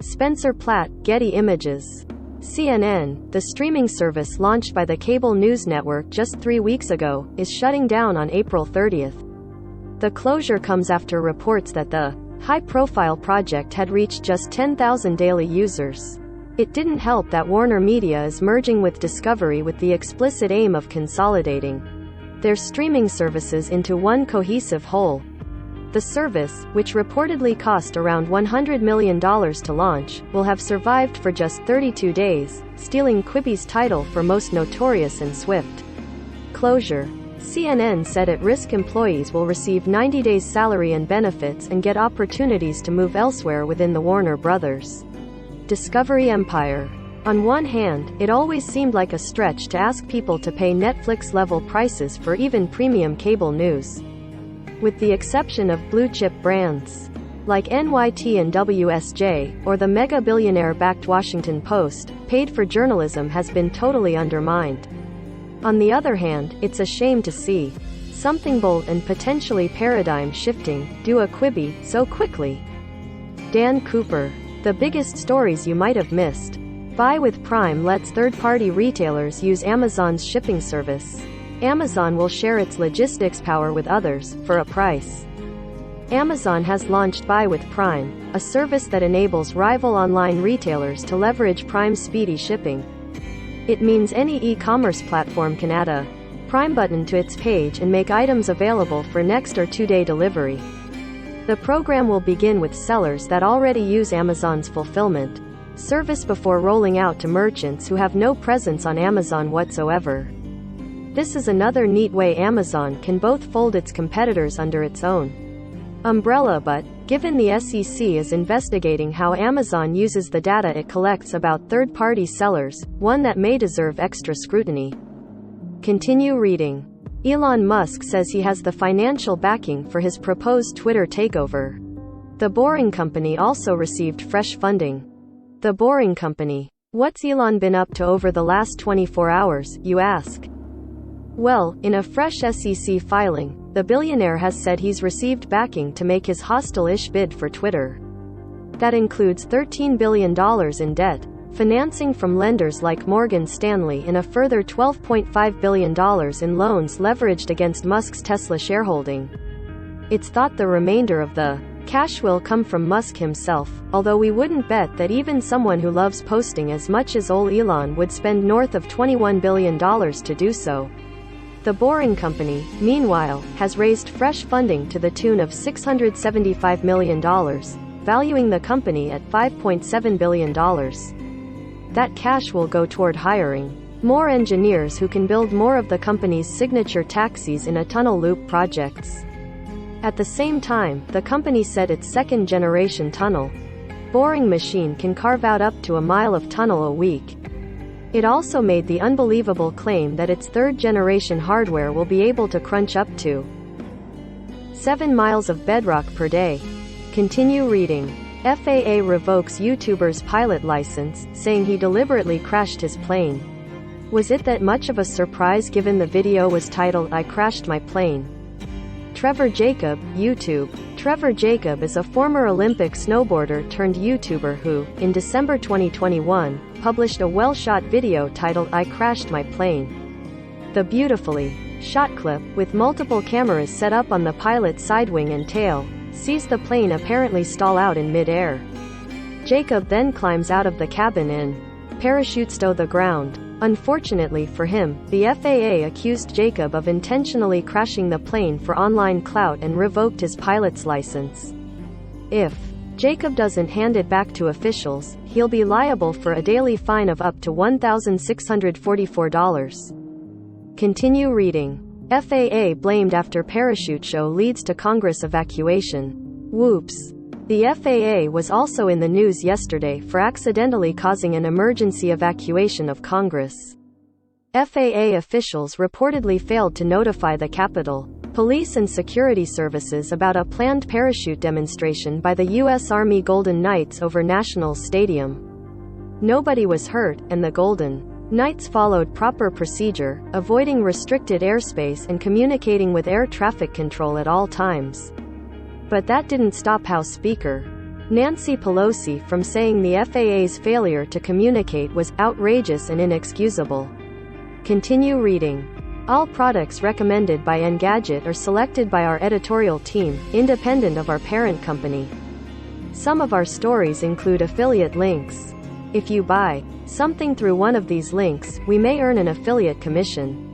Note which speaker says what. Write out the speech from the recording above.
Speaker 1: Spencer Platt, Getty Images. CNN, the streaming service launched by the cable news network just 3 weeks ago, is shutting down on April 30th. The closure comes after reports that the high-profile project had reached just 10,000 daily users. It didn't help that Warner Media is merging with Discovery with the explicit aim of consolidating their streaming services into one cohesive whole. The service, which reportedly cost around $100 million to launch, will have survived for just 32 days, stealing Quibi's title for most notorious and swift closure. CNN said at-risk employees will receive 90 days' salary and benefits and get opportunities to move elsewhere within the Warner Brothers Discovery empire. On one hand, it always seemed like a stretch to ask people to pay Netflix-level prices for even premium cable news. With the exception of blue-chip brands like NYT and WSJ, or the mega-billionaire-backed Washington Post, paid-for journalism has been totally undermined. On the other hand, it's a shame to see something bold and potentially paradigm-shifting do a Quibi so quickly. Dan Cooper. The biggest stories you might have missed. Buy with Prime lets third-party retailers use Amazon's shipping service. Amazon will share its logistics power with others, for a price. Amazon has launched Buy with Prime, a service that enables rival online retailers to leverage Prime's speedy shipping. It means any e-commerce platform can add a Prime button to its page and make items available for next or two-day delivery. The program will begin with sellers that already use Amazon's fulfillment service before rolling out to merchants who have no presence on Amazon whatsoever. This is another neat way Amazon can both fold its competitors under its own umbrella, but, given the SEC is investigating how Amazon uses the data it collects about third-party sellers, one that may deserve extra scrutiny. Continue reading. Elon Musk says he has the financial backing for his proposed Twitter takeover. The Boring Company also received fresh funding. The Boring Company. What's Elon been up to over the last 24 hours, you ask? Well, in a fresh SEC filing, the billionaire has said he's received backing to make his hostile-ish bid for Twitter. That includes $13 billion in debt, financing from lenders like Morgan Stanley, and a further $12.5 billion in loans leveraged against Musk's Tesla shareholding. It's thought the remainder of the cash will come from Musk himself, although we wouldn't bet that even someone who loves posting as much as old Elon would spend north of $21 billion to do so. The Boring Company, meanwhile, has raised fresh funding to the tune of $675 million, valuing the company at $5.7 billion. That cash will go toward hiring more engineers who can build more of the company's signature taxis in a tunnel loop projects. At the same time, the company said its second-generation tunnel boring machine can carve out up to a mile of tunnel a week. It also made the unbelievable claim that its third-generation hardware will be able to crunch up to 7 miles of bedrock per day. Continue reading. FAA revokes YouTuber's pilot license, saying he deliberately crashed his plane. Was it that much of a surprise given the video was titled "I Crashed My Plane"? Trevor Jacob, YouTube. Trevor Jacob is a former Olympic snowboarder turned YouTuber who, in December 2021, published a well-shot video titled "I Crashed My Plane." The beautifully shot clip, with multiple cameras set up on the pilot's side wing and tail, sees the plane apparently stall out in mid-air. Jacob then climbs out of the cabin and parachutes to the ground. Unfortunately for him, the FAA accused Jacob of intentionally crashing the plane for online clout and revoked his pilot's license. If Jacob doesn't hand it back to officials, he'll be liable for a daily fine of up to $1,644. Continue reading. FAA blamed after parachute show leads to Congress evacuation. Whoops. The FAA was also in the news yesterday for accidentally causing an emergency evacuation of Congress. FAA officials reportedly failed to notify the Capitol Police and security services about a planned parachute demonstration by the U.S. Army Golden Knights over Nationals Stadium. Nobody was hurt, and the Golden Knights followed proper procedure, avoiding restricted airspace and communicating with air traffic control at all times. But that didn't stop House Speaker Nancy Pelosi from saying the FAA's failure to communicate was outrageous and inexcusable. Continue reading. All products recommended by Engadget are selected by our editorial team, independent of our parent company. Some of our stories include affiliate links. If you buy something through one of these links, we may earn an affiliate commission.